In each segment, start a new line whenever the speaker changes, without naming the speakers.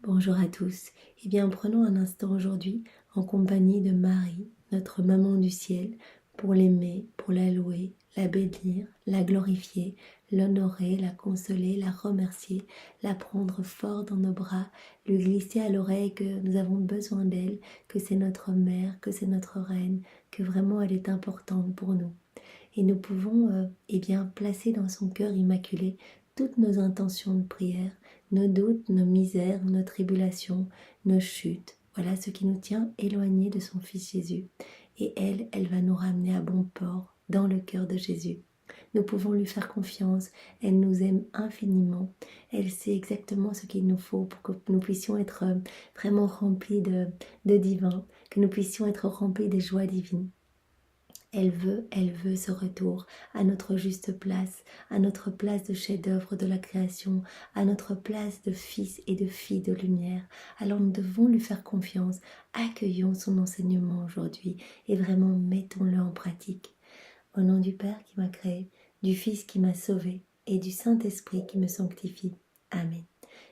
Bonjour à tous. Eh bien, prenons un instant aujourd'hui en compagnie de Marie, notre maman du ciel, pour l'aimer, pour la louer, la bénir, la glorifier, l'honorer, la consoler, la remercier, la prendre fort dans nos bras, lui glisser à l'oreille que nous avons besoin d'elle, que c'est notre mère, que c'est notre reine, que vraiment elle est importante pour nous. Et nous pouvons eh bien, placer dans son cœur immaculé toutes nos intentions de prière, nos doutes, nos misères, nos tribulations, nos chutes. Voilà ce qui nous tient éloignés de son Fils Jésus. Et elle va nous ramener à bon port dans le cœur de Jésus. Nous pouvons lui faire confiance, elle nous aime infiniment, elle sait exactement ce qu'il nous faut pour que nous puissions être vraiment remplis de divin, que nous puissions être remplis des joies divines. Elle veut ce retour à notre juste place, à notre place de chef-d'œuvre de la création, à notre place de fils et de filles de lumière. Alors nous devons lui faire confiance, accueillons son enseignement aujourd'hui et vraiment mettons-le en pratique. Au nom du Père qui m'a créé, du Fils qui m'a sauvé et du Saint-Esprit qui me sanctifie. Amen.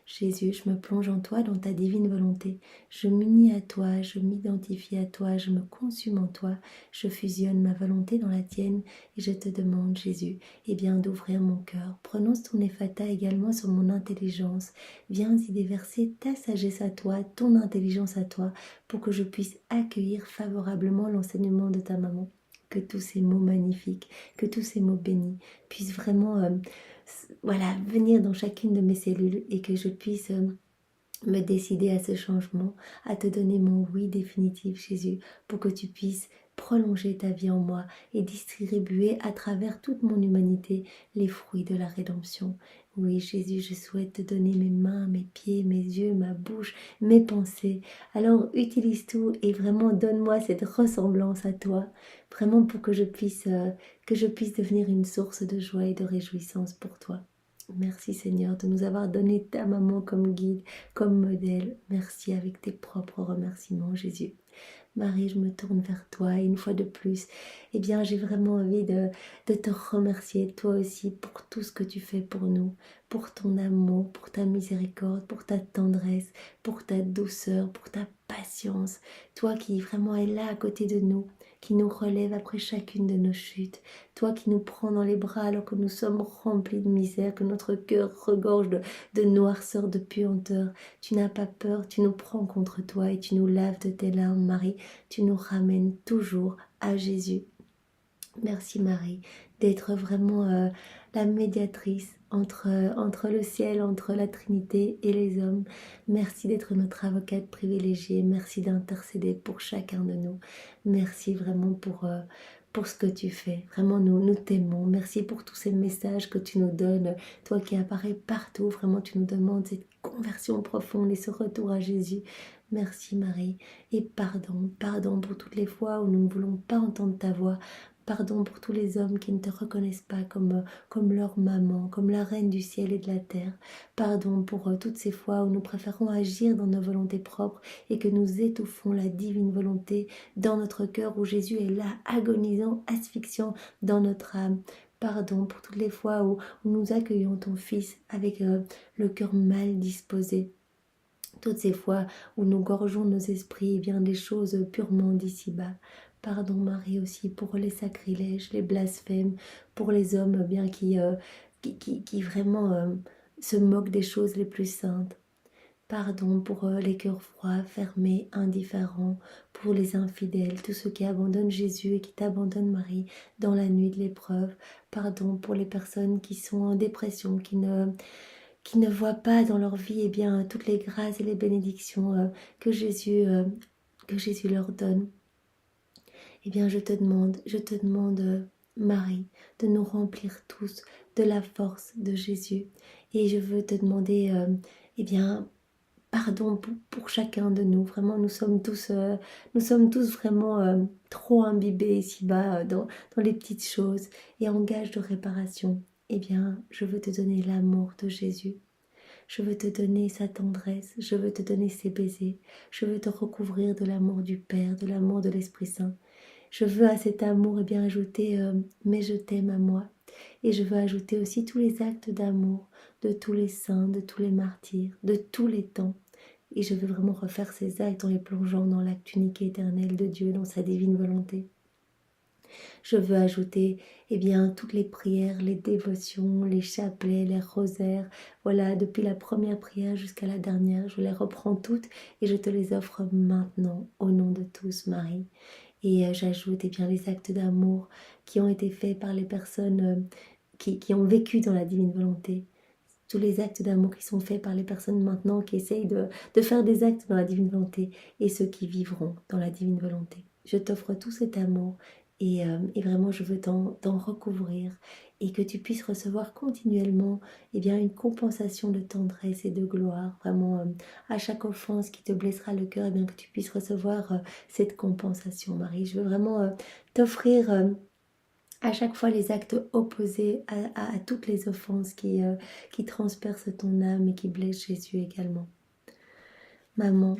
Jésus, je me plonge en toi, dans ta divine volonté. Je m'unis à toi, je m'identifie à toi, je me consume en toi. Je fusionne ma volonté dans la tienne et je te demande, Jésus, eh bien d'ouvrir mon cœur. Prononce ton ephata également sur mon intelligence. Viens y déverser ta sagesse à toi, ton intelligence à toi, pour que je puisse accueillir favorablement l'enseignement de ta maman. Que tous ces mots magnifiques, que tous ces mots bénis puissent vraiment venir dans chacune de mes cellules et que je puisse me décider à ce changement, à te donner mon oui définitif, Jésus, pour que tu puisses prolonger ta vie en moi et distribuer à travers toute mon humanité les fruits de la rédemption. Oui, Jésus, je souhaite te donner mes mains, mes pieds, mes yeux, ma bouche, mes pensées. Alors utilise tout et vraiment donne-moi cette ressemblance à toi, vraiment pour que je puisse devenir une source de joie et de réjouissance pour toi. Merci Seigneur de nous avoir donné ta maman comme guide, comme modèle. Merci avec tes propres remerciements, Jésus. Marie, je me tourne vers toi et une fois de plus, eh bien, j'ai vraiment envie de te remercier, toi aussi, pour tout ce que tu fais pour nous, pour ton amour, pour ta miséricorde, pour ta tendresse, pour ta douceur, pour ta patience. Toi qui vraiment es là à côté de nous, qui nous relève après chacune de nos chutes. Toi qui nous prends dans les bras alors que nous sommes remplis de misère, que notre cœur regorge de noirceur, de puanteur. Tu n'as pas peur, tu nous prends contre toi et tu nous laves de tes larmes, Marie. Tu nous ramènes toujours à Jésus. Merci Marie d'être vraiment la médiatrice entre le ciel, entre la Trinité et les hommes. Merci d'être notre avocate privilégiée. Merci d'intercéder pour chacun de nous. Merci vraiment pour ce que tu fais. Vraiment, nous t'aimons. Merci pour tous ces messages que tu nous donnes. Toi qui apparais partout, vraiment, tu nous demandes cette conversion profonde et ce retour à Jésus. Merci Marie. Et pardon pour toutes les fois où nous ne voulons pas entendre ta voix. Pardon pour tous les hommes qui ne te reconnaissent pas comme leur maman, comme la reine du ciel et de la terre. Pardon pour toutes ces fois où nous préférons agir dans nos volontés propres et que nous étouffons la divine volonté dans notre cœur où Jésus est là, agonisant, asphyxiant dans notre âme. Pardon pour toutes les fois où nous accueillons ton Fils avec le cœur mal disposé. Toutes ces fois où nous gorgeons nos esprits bien des choses purement d'ici-bas. Pardon Marie aussi pour les sacrilèges, les blasphèmes, pour les hommes bien qui vraiment se moquent des choses les plus saintes. Pardon pour les cœurs froids, fermés, indifférents, pour les infidèles, tous ceux qui abandonnent Jésus et qui t'abandonnent Marie dans la nuit de l'épreuve. Pardon pour les personnes qui sont en dépression, qui ne voient pas dans leur vie eh bien, toutes les grâces et les bénédictions que Jésus leur donne. Eh bien, je te demande, Marie, de nous remplir tous de la force de Jésus. Et je veux te demander, eh bien, pardon pour chacun de nous. Vraiment, nous sommes tous vraiment trop imbibés ici-bas dans les petites choses. Et en gage de réparation, eh bien, je veux te donner l'amour de Jésus. Je veux te donner sa tendresse, je veux te donner ses baisers, je veux te recouvrir de l'amour du Père, de l'amour de l'Esprit Saint. Je veux à cet amour bien ajouter mais je t'aime à moi. Et je veux ajouter aussi tous les actes d'amour de tous les saints, de tous les martyrs, de tous les temps. et je veux vraiment refaire ces actes en les plongeant dans l'acte unique et éternel de Dieu, dans sa divine volonté. Je veux ajouter toutes les prières, les dévotions, les chapelets, les rosaires. Voilà, depuis la première prière jusqu'à la dernière, je les reprends toutes et je te les offre maintenant au nom de tous, Marie. Et j'ajoute les actes d'amour qui ont été faits par les personnes qui ont vécu dans la divine volonté. Tous les actes d'amour qui sont faits par les personnes maintenant qui essayent de faire des actes dans la divine volonté et ceux qui vivront dans la divine volonté. Je t'offre tout cet amour et vraiment je veux t'en recouvrir et que tu puisses recevoir continuellement une compensation de tendresse et de gloire. Vraiment à chaque offense qui te blessera le cœur, que tu puisses recevoir cette compensation, Marie. Je veux vraiment t'offrir à chaque fois les actes opposés à toutes les offenses qui transpercent ton âme et qui blessent Jésus également. Maman,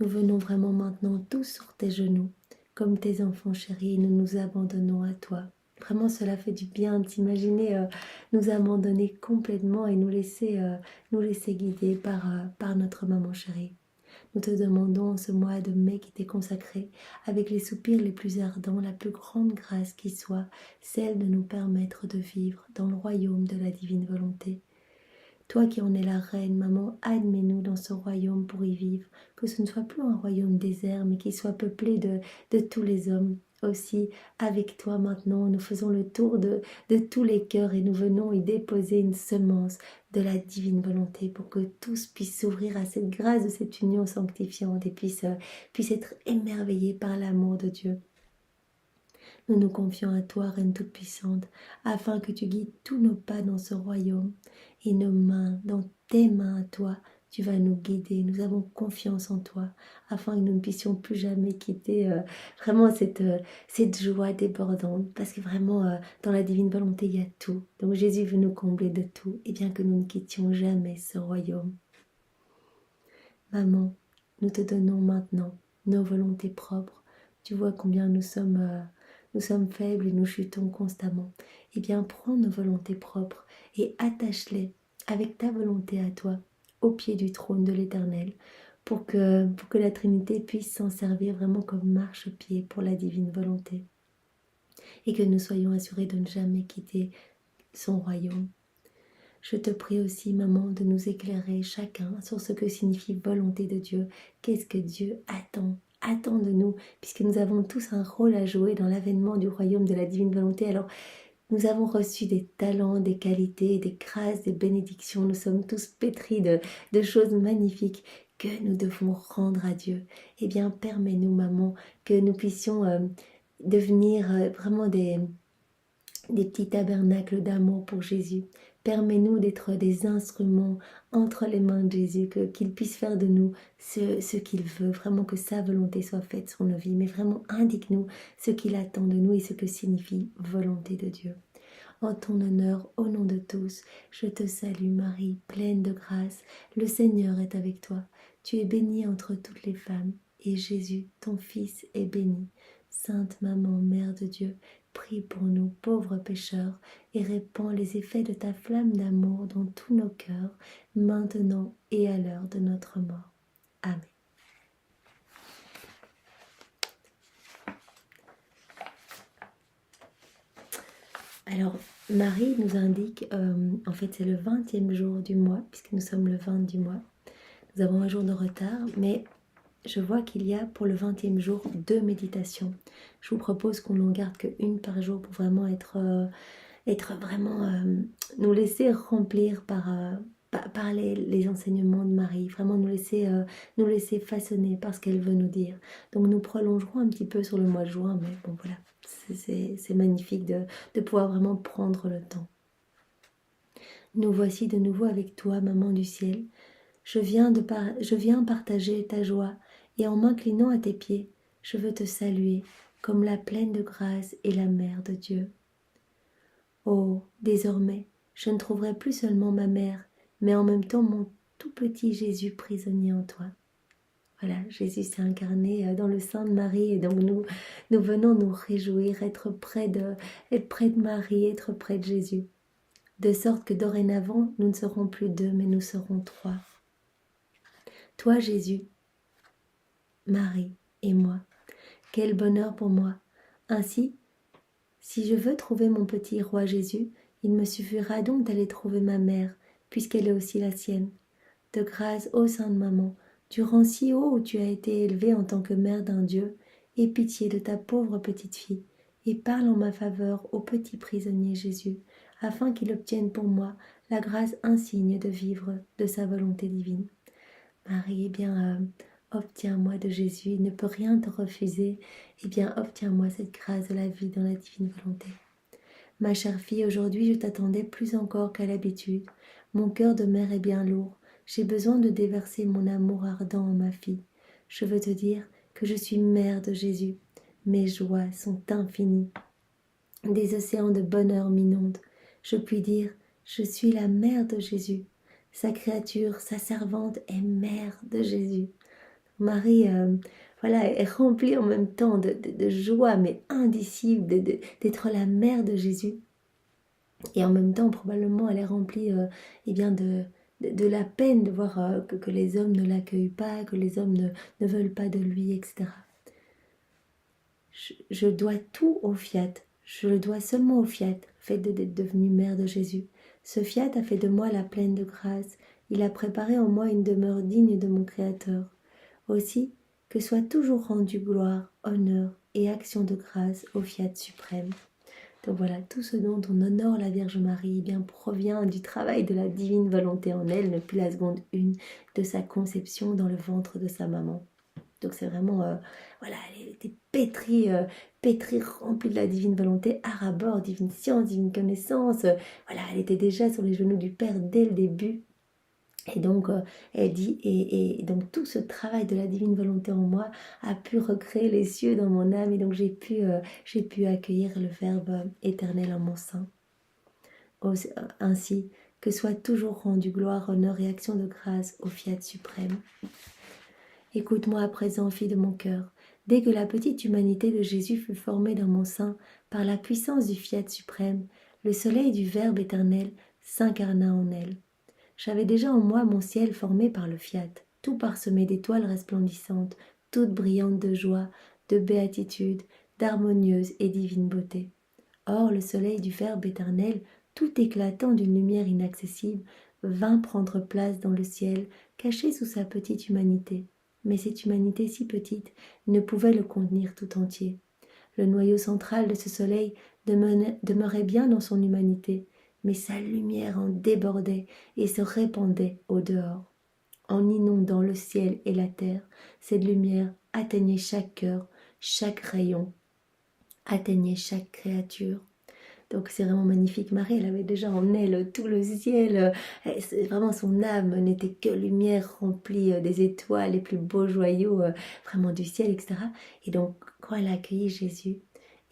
nous venons vraiment maintenant tous sur tes genoux, comme tes enfants chéris, et nous nous abandonnons à toi. Vraiment, cela fait du bien de t'imaginer nous abandonner complètement et nous laisser guider par notre maman chérie. Nous te demandons ce mois de mai qui t'est consacré, avec les soupirs les plus ardents, la plus grande grâce qui soit, celle de nous permettre de vivre dans le royaume de la divine volonté. Toi qui en es la reine, maman, admets-nous dans ce royaume pour y vivre, que ce ne soit plus un royaume désert, mais qu'il soit peuplé de tous les hommes. Aussi, avec toi maintenant, nous faisons le tour de tous les cœurs et nous venons y déposer une semence de la divine volonté pour que tous puissent s'ouvrir à cette grâce de cette union sanctifiante et puissent être émerveillés par l'amour de Dieu. Nous nous confions à toi, Reine toute-puissante, afin que tu guides tous nos pas dans ce royaume. Et nos mains, dans tes mains à toi, tu vas nous guider. Nous avons confiance en toi, afin que nous ne puissions plus jamais quitter vraiment cette joie débordante. Parce que vraiment, dans la divine volonté, il y a tout. Donc Jésus veut nous combler de tout, et bien que nous ne quittions jamais ce royaume. Maman, nous te donnons maintenant nos volontés propres. Tu vois combien nous sommes faibles et nous chutons constamment. Prends nos volontés propres et attache-les avec ta volonté à toi au pied du trône de l'Éternel pour que la Trinité puisse s'en servir vraiment comme marchepied pour la divine volonté et que nous soyons assurés de ne jamais quitter son royaume. Je te prie aussi, maman, de nous éclairer chacun sur ce que signifie volonté de Dieu. Qu'est-ce que Dieu attend de nous, puisque nous avons tous un rôle à jouer dans l'avènement du royaume de la divine volonté. Alors, nous avons reçu des talents, des qualités, des grâces, des bénédictions. Nous sommes tous pétris de choses magnifiques que nous devons rendre à Dieu. Permets-nous, maman, que nous puissions devenir vraiment des petits tabernacles d'amour pour Jésus. Permets-nous d'être des instruments entre les mains de Jésus, qu'il puisse faire de nous ce qu'il veut, vraiment que sa volonté soit faite sur nos vies, mais vraiment indique-nous ce qu'il attend de nous et ce que signifie volonté de Dieu. En ton honneur, au nom de tous, je te salue Marie, pleine de grâce, le Seigneur est avec toi. Tu es bénie entre toutes les femmes, et Jésus, ton Fils, est béni. Sainte Maman, Mère de Dieu, prie pour nous pauvres pécheurs et répands les effets de ta flamme d'amour dans tous nos cœurs, maintenant et à l'heure de notre mort. Amen. Alors, Marie nous indique, en fait c'est le 20e jour du mois, puisque nous sommes le 20 du mois. Nous avons un jour de retard, mais je vois qu'il y a pour le 20e jour 2 méditations. Je vous propose qu'on n'en garde qu'une par jour pour vraiment être vraiment, nous laisser remplir par les enseignements de Marie, vraiment nous laisser façonner par ce qu'elle veut nous dire. Donc nous prolongerons un petit peu sur le mois de juin, mais bon voilà, c'est magnifique de pouvoir vraiment prendre le temps. Nous voici de nouveau avec toi, Maman du ciel. Je viens partager ta joie et en m'inclinant à tes pieds, je veux te saluer comme la pleine de grâce et la mère de Dieu. Oh, désormais, je ne trouverai plus seulement ma mère, mais en même temps mon tout petit Jésus prisonnier en toi. Voilà, Jésus s'est incarné dans le sein de Marie et donc nous venons nous réjouir, être près de Marie, être près de Jésus. De sorte que dorénavant, nous ne serons plus deux, mais nous serons trois. toi Jésus, Marie et moi. Quel bonheur pour moi. Ainsi, si je veux trouver mon petit roi Jésus, il me suffira donc d'aller trouver ma mère, puisqu'elle est aussi la sienne. De grâce, ô Sainte Maman, tu rends si haut où tu as été élevée en tant que mère d'un Dieu, aie pitié de ta pauvre petite fille, et parle en ma faveur au petit prisonnier Jésus, afin qu'il obtienne pour moi la grâce insigne de vivre de sa volonté divine. Marie, eh bien, obtiens-moi de Jésus, il ne peut rien te refuser, eh bien, obtiens-moi cette grâce de la vie dans la divine volonté. Ma chère fille, aujourd'hui je t'attendais plus encore qu'à l'habitude. Mon cœur de mère est bien lourd. J'ai besoin de déverser mon amour ardent en ma fille. Je veux te dire que je suis mère de Jésus. Mes joies sont infinies. Des océans de bonheur m'inondent. Je puis dire, je suis la mère de Jésus. Sa créature, sa servante est mère de Jésus. Marie, voilà, est remplie en même temps de joie, mais indicible d'être la mère de Jésus. Et en même temps, probablement, elle est remplie eh bien de la peine de voir que les hommes ne l'accueillent pas, que les hommes ne veulent pas de lui, etc. Je dois tout au fiat. Je le dois seulement au fiat, fait d'être devenue mère de Jésus. Ce fiat a fait de moi la pleine de grâce. Il a préparé en moi une demeure digne de mon Créateur. Aussi, que soit toujours rendue gloire, honneur et action de grâce au fiat suprême. Donc voilà, tout ce dont on honore la Vierge Marie, eh bien, provient du travail de la divine volonté en elle, depuis la seconde une de sa conception dans le ventre de sa maman. Donc c'est vraiment, voilà, elle était pétrie, remplie de la divine volonté, à rabord, divine science, divine connaissance. Voilà, elle était déjà sur les genoux du Père dès le début. Et donc, elle dit, et donc tout ce travail de la divine volonté en moi a pu recréer les cieux dans mon âme, et donc j'ai pu accueillir le Verbe éternel en mon sein. Ainsi, que soit toujours rendu gloire, honneur et action de grâce au fiat suprême. Écoute-moi à présent, fille de mon cœur. Dès que la petite humanité de Jésus fut formée dans mon sein par la puissance du fiat suprême, le soleil du Verbe éternel s'incarna en elle. J'avais déjà en moi mon ciel formé par le fiat, tout parsemé d'étoiles resplendissantes, toutes brillantes de joie, de béatitude, d'harmonieuse et divine beauté. Or le soleil du Verbe éternel, tout éclatant d'une lumière inaccessible, vint prendre place dans le ciel, caché sous sa petite humanité. Mais cette humanité si petite ne pouvait le contenir tout entier. Le noyau central de ce soleil demeurait bien dans son humanité, mais sa lumière en débordait et se répandait au dehors. En inondant le ciel et la terre, cette lumière atteignait chaque cœur, chaque rayon, atteignait chaque créature. Donc c'est vraiment magnifique. Marie, elle avait déjà en elle tout le ciel. Vraiment, son âme n'était que lumière remplie des étoiles, les plus beaux joyaux vraiment du ciel, etc. Et donc, quand elle a accueilli Jésus,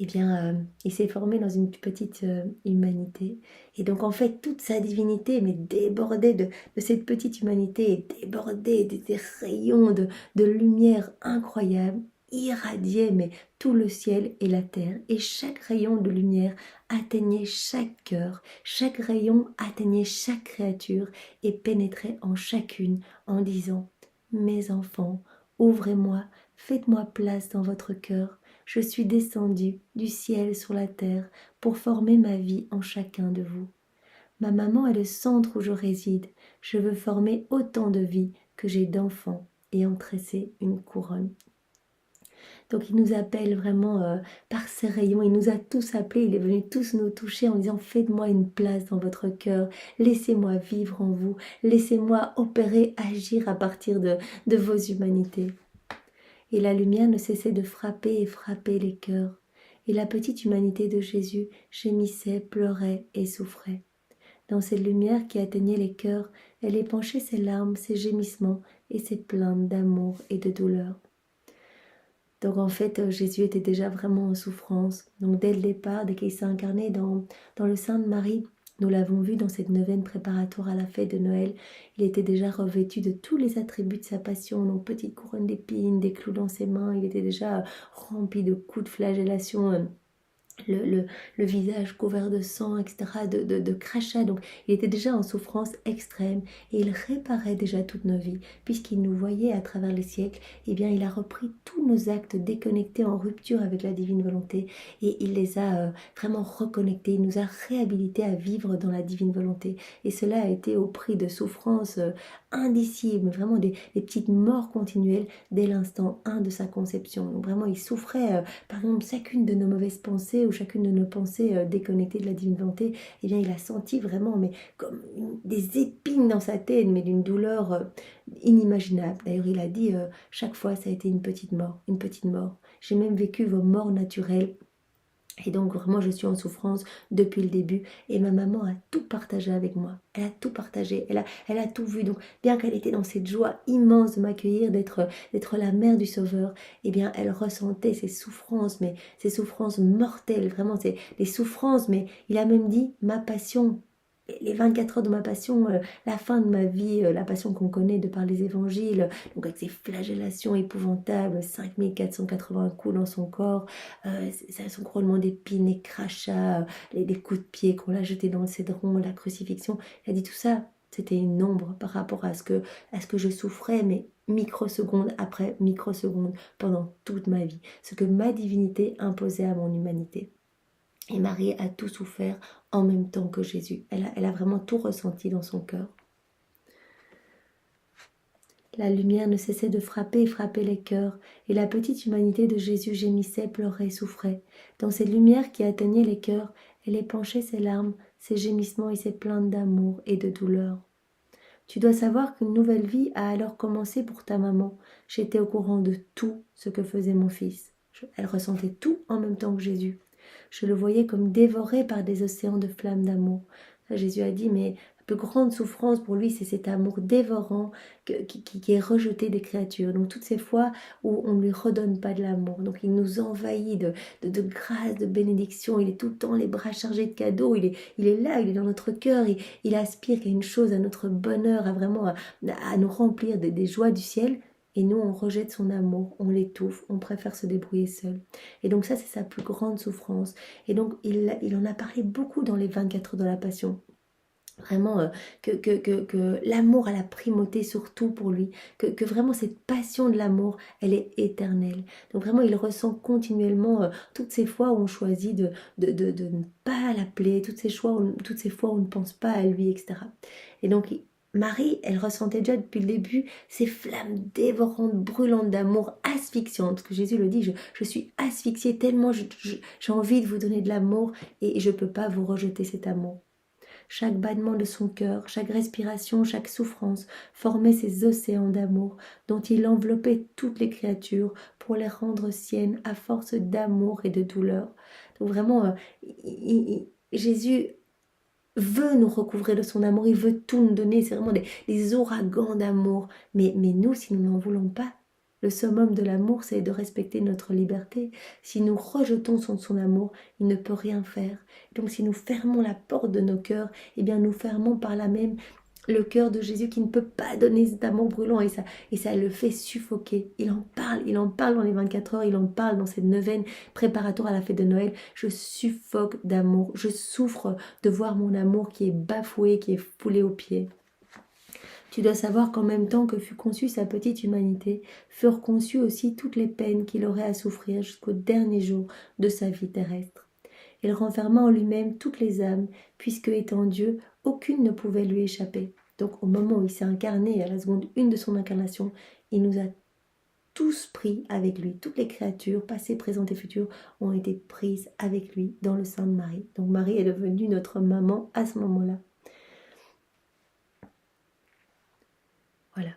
eh bien, il s'est formé dans une petite humanité. Et donc, en fait, toute sa divinité, mais débordée de cette petite humanité, débordée des rayons de lumière incroyable, irradiait mais tout le ciel et la terre, et chaque rayon de lumière atteignait chaque cœur, chaque rayon atteignait chaque créature et pénétrait en chacune en disant « Mes enfants, ouvrez-moi, faites-moi place dans votre cœur, je suis descendu du ciel sur la terre pour former ma vie en chacun de vous. Ma maman est le centre où je réside, je veux former autant de vie que j'ai d'enfants et en tresser une couronne. » Donc il nous appelle vraiment par ses rayons, il nous a tous appelés, il est venu tous nous toucher en disant « Faites-moi une place dans votre cœur, laissez-moi vivre en vous, laissez-moi opérer, agir à partir de vos humanités. » Et la lumière ne cessait de frapper et frapper les cœurs. Et la petite humanité de Jésus gémissait, pleurait et souffrait. Dans cette lumière qui atteignait les cœurs, elle épanchait ses larmes, ses gémissements et ses plaintes d'amour et de douleur. Donc en fait, Jésus était déjà vraiment en souffrance. Donc dès le départ, dès qu'il s'est incarné dans le sein de Marie, nous l'avons vu dans cette neuvaine préparatoire à la fête de Noël, il était déjà revêtu de tous les attributs de sa passion, donc petite couronne d'épines, des clous dans ses mains, il était déjà rempli de coups de flagellation le visage couvert de sang, etc., de crachats. Donc il était déjà en souffrance extrême et il réparait déjà toutes nos vies. Puisqu'il nous voyait à travers les siècles, eh bien il a repris tous nos actes déconnectés en rupture avec la divine volonté et il les a vraiment reconnectés. Il nous a réhabilités à vivre dans la divine volonté. Et cela a été au prix de souffrances indicibles, vraiment des petites morts continuelles dès l'instant 1 de sa conception. Donc vraiment il souffrait par exemple, chacune de nos mauvaises pensées ou chacune de nos pensées déconnectées de la divine volonté, eh bien, il a senti vraiment mais, comme des épines dans sa tête, mais d'une douleur inimaginable. D'ailleurs, il a dit, chaque fois, ça a été une petite mort, une petite mort. J'ai même vécu vos morts naturelles. Et donc vraiment je suis en souffrance depuis le début et ma maman a tout partagé avec moi, elle a tout partagé, elle a tout vu. Donc bien qu'elle était dans cette joie immense de m'accueillir, d'être la mère du Sauveur, eh bien elle ressentait ces souffrances, mais ces souffrances mortelles, vraiment c'est des souffrances, mais il a même dit ma passion. Les 24 heures de ma passion, la fin de ma vie, la passion qu'on connaît de par les évangiles, donc avec ces flagellations épouvantables, 5480 coups dans son corps, son couronnement d'épines, les crachats, les coups de pied qu'on l'a jeté dans le cédron, la crucifixion. Il a dit tout ça, c'était une ombre par rapport à ce que je souffrais, mais microseconde après microseconde pendant toute ma vie, ce que ma divinité imposait à mon humanité. Et Marie a tout souffert en même temps que Jésus. Elle a vraiment tout ressenti dans son cœur. La lumière ne cessait de frapper et frapper les cœurs, et la petite humanité de Jésus gémissait, pleurait, souffrait. Dans cette lumière qui atteignait les cœurs, elle épanchait ses larmes, ses gémissements et ses plaintes d'amour et de douleur. Tu dois savoir qu'une nouvelle vie a alors commencé pour ta maman. J'étais au courant de tout ce que faisait mon fils. Elle ressentait tout en même temps que Jésus. Je le voyais comme dévoré par des océans de flammes d'amour. Jésus a dit, mais la plus grande souffrance pour lui, c'est cet amour dévorant qui est rejeté des créatures. Donc toutes ces fois où on ne lui redonne pas de l'amour. Donc il nous envahit de grâce, de bénédiction. Il est tout le temps les bras chargés de cadeaux. Il est là, il est dans notre cœur. Il aspire qu'à une chose, à notre bonheur, à vraiment à nous remplir des joies du ciel. Et nous, on rejette son amour, on l'étouffe, on préfère se débrouiller seul. Et donc ça, c'est sa plus grande souffrance. Et donc, il en a parlé beaucoup dans les 24 heures de la Passion. Vraiment, que l'amour a la primauté sur tout pour lui, que vraiment cette passion de l'amour, elle est éternelle. Donc vraiment, il ressent continuellement toutes ces fois où on choisit de ne pas l'appeler, toutes ces fois où on ne pense pas à lui, etc. Et donc, Marie, elle ressentait déjà depuis le début ces flammes dévorantes, brûlantes d'amour, asphyxiantes. Parce que Jésus le dit, je suis asphyxiée tellement j'ai envie de vous donner de l'amour et je ne peux pas vous rejeter cet amour. Chaque battement de son cœur, chaque respiration, chaque souffrance formait ces océans d'amour dont il enveloppait toutes les créatures pour les rendre siennes à force d'amour et de douleur. Donc vraiment, Jésus veut nous recouvrer de son amour, il veut tout nous donner, c'est vraiment des ouragans d'amour. Mais nous, si nous n'en voulons pas, le summum de l'amour, c'est de respecter notre liberté. Si nous rejetons son amour, il ne peut rien faire. Donc si nous fermons la porte de nos cœurs, eh bien nous fermons par là même le cœur de Jésus qui ne peut pas donner cet amour brûlant et ça le fait suffoquer. Il en parle dans les 24 heures, il en parle dans cette neuvaine préparatoire à la fête de Noël. Je suffoque d'amour, je souffre de voir mon amour qui est bafoué, qui est foulé aux pieds. Tu dois savoir qu'en même temps que fut conçue sa petite humanité, furent conçues aussi toutes les peines qu'il aurait à souffrir jusqu'au dernier jour de sa vie terrestre. Il renferma en lui-même toutes les âmes, puisque étant Dieu, aucune ne pouvait lui échapper. Donc au moment où il s'est incarné, à la seconde 1 de son incarnation, il nous a tous pris avec lui. Toutes les créatures, passées, présentes et futures, ont été prises avec lui dans le sein de Marie. Donc Marie est devenue notre maman à ce moment-là. Voilà.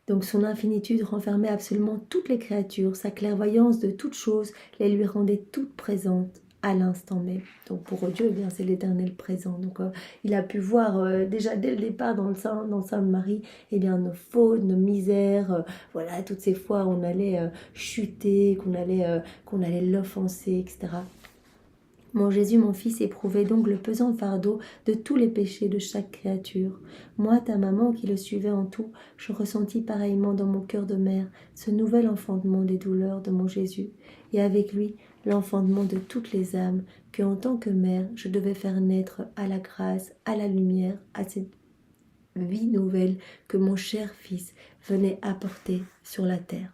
Donc son infinitude renfermait absolument toutes les créatures, sa clairvoyance de toutes choses les lui rendait toutes présentes à l'instant même. Donc pour Dieu, eh bien, c'est l'éternel présent. Donc il a pu voir déjà dès le départ dans le sein de Marie, eh bien, nos fautes, nos misères, voilà, toutes ces fois où on allait chuter, qu'on allait l'offenser, etc. Mon Jésus, mon Fils, éprouvait donc le pesant fardeau de tous les péchés de chaque créature. Moi, ta maman, qui le suivais en tout, je ressentis pareillement dans mon cœur de mère ce nouvel enfantement des douleurs de mon Jésus. Et avec lui, l'enfantement de toutes les âmes, que en tant que mère, je devais faire naître à la grâce, à la lumière, à cette vie nouvelle que mon cher Fils venait apporter sur la terre.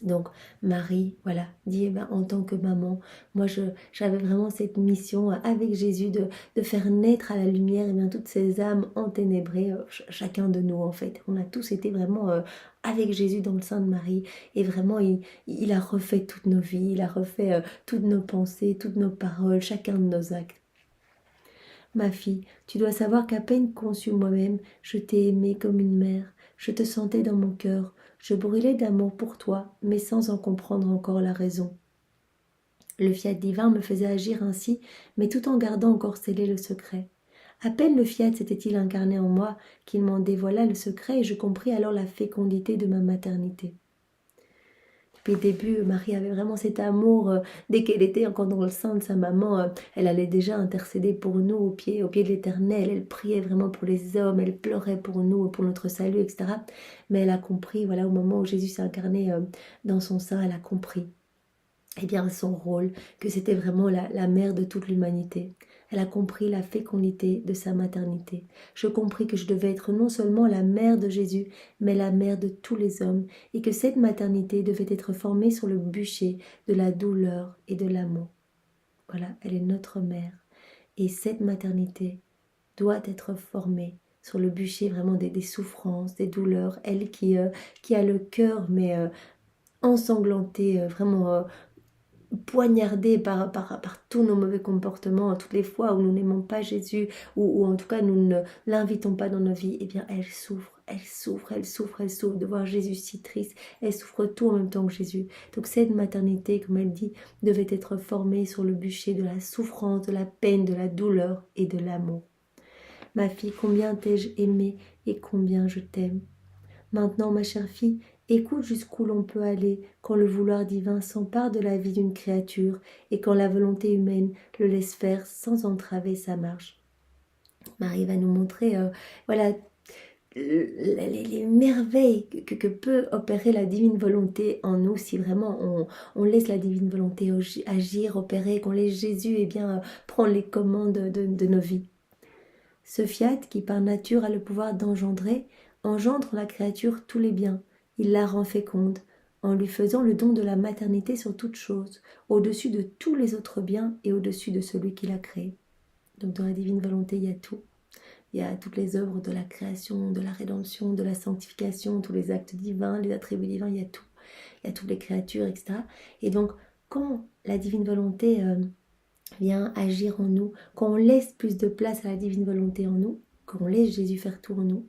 Donc Marie, voilà, dit en tant que maman, moi j'avais vraiment cette mission avec Jésus de faire naître à la lumière toutes ces âmes enténébrées, chacun de nous en fait. On a tous été vraiment avec Jésus dans le sein de Marie et vraiment il a refait toutes nos vies, il a refait toutes nos pensées, toutes nos paroles, chacun de nos actes. Ma fille, tu dois savoir qu'à peine conçue moi-même, je t'ai aimée comme une mère, je te sentais dans mon cœur, je brûlais d'amour pour toi, mais sans en comprendre encore la raison. Le fiat divin me faisait agir ainsi, mais tout en gardant encore scellé le secret. À peine le fiat s'était-il incarné en moi qu'il m'en dévoila le secret et je compris alors la fécondité de ma maternité. Depuis le début, Marie avait vraiment cet amour. Dès qu'elle était encore dans le sein de sa maman, elle allait déjà intercéder pour nous au pied de l'Éternel. Elle priait vraiment pour les hommes, elle pleurait pour nous, pour notre salut, etc. Mais elle a compris, voilà, au moment où Jésus s'est incarné dans son sein, elle a compris son rôle, que c'était vraiment la mère de toute l'humanité. Elle a compris la fécondité de sa maternité. Je compris que je devais être non seulement la mère de Jésus, mais la mère de tous les hommes, et que cette maternité devait être formée sur le bûcher de la douleur et de l'amour. Voilà, elle est notre mère. Et cette maternité doit être formée sur le bûcher vraiment des souffrances, des douleurs. Elle qui a le cœur, mais ensanglanté, vraiment poignardés par tous nos mauvais comportements, toutes les fois où nous n'aimons pas Jésus, ou en tout cas nous ne l'invitons pas dans nos vies, elle souffre, elle souffre, elle souffre, elle souffre de voir Jésus si triste, elle souffre tout en même temps que Jésus. Donc cette maternité, comme elle dit, devait être formée sur le bûcher de la souffrance, de la peine, de la douleur et de l'amour. Ma fille, combien t'ai-je aimée et combien je t'aime. Maintenant, ma chère fille, écoute jusqu'où l'on peut aller quand le vouloir divin s'empare de la vie d'une créature et quand la volonté humaine le laisse faire sans entraver sa marche. Marie va nous montrer les merveilles que peut opérer la divine volonté en nous si vraiment on laisse la divine volonté agir, opérer, qu'on laisse Jésus prendre les commandes de nos vies. Ce fiat qui par nature a le pouvoir d'engendrer, engendre en la créature tous les biens. Il la rend féconde, en lui faisant le don de la maternité sur toute chose, au-dessus de tous les autres biens et au-dessus de celui qui l'a créé. Donc dans la divine volonté, il y a tout. Il y a toutes les œuvres de la création, de la rédemption, de la sanctification, tous les actes divins, les attributs divins, il y a tout. Il y a toutes les créatures, etc. Et donc, quand la divine volonté vient agir en nous, quand on laisse plus de place à la divine volonté en nous, quand on laisse Jésus faire tout en nous,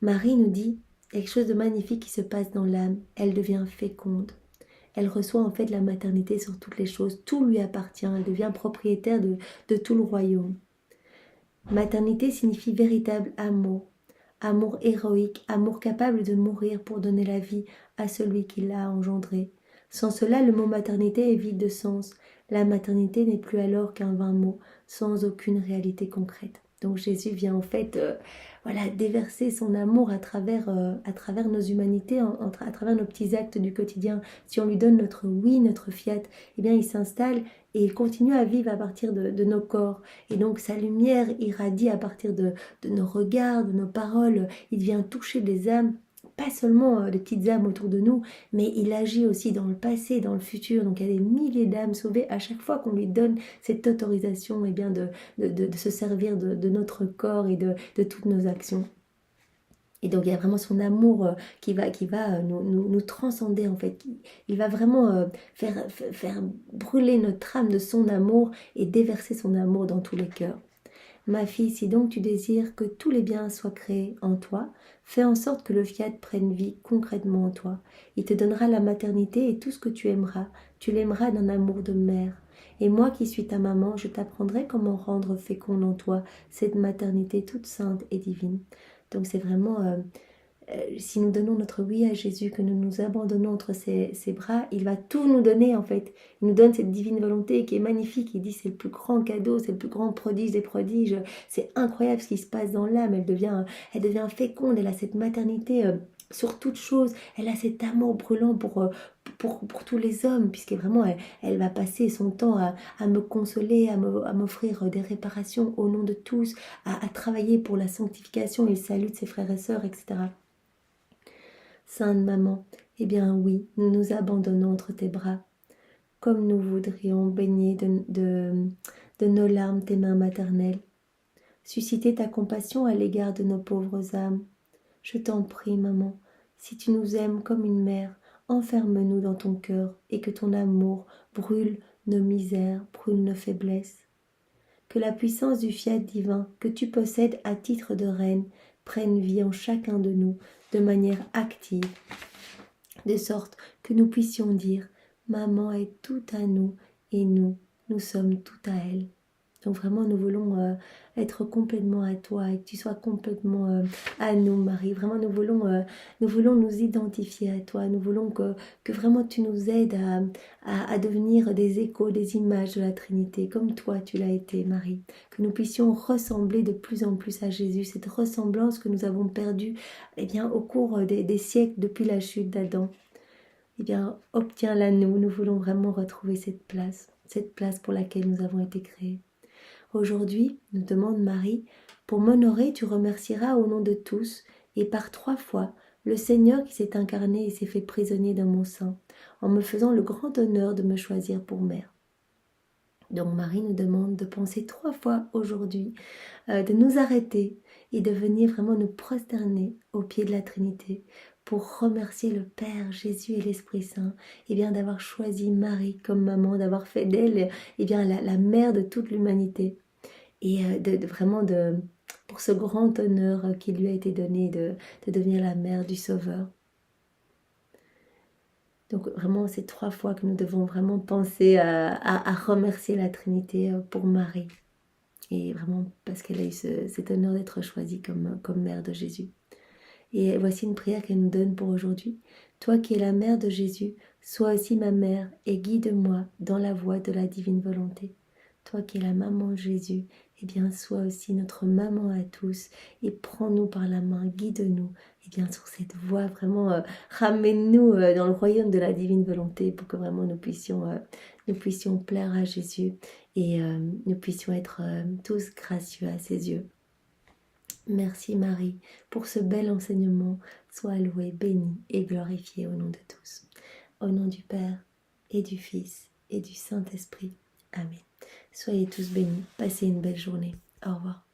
Marie nous dit quelque chose de magnifique qui se passe dans l'âme. Elle devient féconde. Elle reçoit en fait la maternité sur toutes les choses. Tout lui appartient. Elle devient propriétaire de tout le royaume. Maternité signifie véritable amour. Amour héroïque, amour capable de mourir pour donner la vie à celui qui l'a engendré. Sans cela, le mot maternité est vide de sens. La maternité n'est plus alors qu'un vain mot, sans aucune réalité concrète. Donc Jésus vient en fait déverser son amour à travers nos humanités, à travers nos petits actes du quotidien. Si on lui donne notre oui, notre fiat, il s'installe et il continue à vivre à partir de nos corps. Et donc sa lumière irradie à partir de nos regards, de nos paroles. Il vient toucher des âmes, pas seulement des petites âmes autour de nous, mais il agit aussi dans le passé, dans le futur. Donc il y a des milliers d'âmes sauvées à chaque fois qu'on lui donne cette autorisation de se servir de notre corps et de toutes nos actions. Et donc il y a vraiment son amour qui va nous transcender en fait. Il va vraiment faire brûler notre âme de son amour et déverser son amour dans tous les cœurs. Ma fille, si donc tu désires que tous les biens soient créés en toi, fais en sorte que le fiat prenne vie concrètement en toi. Il te donnera la maternité et tout ce que tu aimeras. Tu l'aimeras d'un amour de mère. Et moi qui suis ta maman, je t'apprendrai comment rendre féconde en toi cette maternité toute sainte et divine. Donc c'est vraiment... si nous donnons notre oui à Jésus, que nous nous abandonnons entre ses bras, il va tout nous donner en fait. Il nous donne cette divine volonté qui est magnifique. Il dit c'est le plus grand cadeau, c'est le plus grand prodige des prodiges. C'est incroyable ce qui se passe dans l'âme. Elle devient féconde, elle a cette maternité sur toute chose. Elle a cet amour brûlant pour tous les hommes, puisque vraiment elle va passer son temps à me consoler, à m'offrir des réparations au nom de tous, à travailler pour la sanctification et le salut de ses frères et sœurs, etc. Sainte Maman, eh bien oui, nous nous abandonnons entre tes bras, comme nous voudrions baigner de nos larmes tes mains maternelles. Susciter ta compassion à l'égard de nos pauvres âmes. Je t'en prie, maman, si tu nous aimes comme une mère, enferme-nous dans ton cœur et que ton amour brûle nos misères, brûle nos faiblesses. Que la puissance du fiat divin que tu possèdes à titre de reine prenne vie en chacun de nous de manière active, de sorte que nous puissions dire « Maman est tout à nous et nous sommes tout à elle ». Donc vraiment, nous voulons être complètement à toi et que tu sois complètement à nous, Marie. Vraiment, nous voulons nous identifier à toi. Nous voulons que vraiment tu nous aides à devenir des échos, des images de la Trinité, comme toi tu l'as été, Marie. Que nous puissions ressembler de plus en plus à Jésus, cette ressemblance que nous avons perdue au cours des siècles depuis la chute d'Adam. Obtiens-la nous. Nous voulons vraiment retrouver cette place pour laquelle nous avons été créés. Aujourd'hui, nous demande Marie, pour m'honorer, tu remercieras au nom de tous, et par 3 fois, le Seigneur qui s'est incarné et s'est fait prisonnier dans mon sein, en me faisant le grand honneur de me choisir pour mère. Donc Marie nous demande de penser 3 fois aujourd'hui, de nous arrêter et de venir vraiment nous prosterner au pied de la Trinité pour remercier le Père, Jésus et l'Esprit Saint, d'avoir choisi Marie comme maman, d'avoir fait d'elle la mère de toute l'humanité. Et pour ce grand honneur qui lui a été donné de devenir la mère du Sauveur. Donc vraiment, c'est 3 fois que nous devons vraiment penser à remercier la Trinité pour Marie. Et vraiment parce qu'elle a eu cet honneur d'être choisie comme mère de Jésus. Et voici une prière qu'elle nous donne pour aujourd'hui. Toi qui es la mère de Jésus, sois aussi ma mère et guide-moi dans la voie de la divine volonté. Toi qui es la maman de Jésus, sois aussi notre maman à tous et prends-nous par la main, guide-nous sur cette voie, vraiment ramène-nous dans le royaume de la divine volonté pour que vraiment nous puissions plaire à Jésus et nous puissions être tous gracieux à ses yeux. Merci Marie pour ce bel enseignement, sois louée, bénie et glorifiée au nom de tous. Au nom du Père et du Fils et du Saint-Esprit. Amen. Soyez tous bénis, passez une belle journée. Au revoir.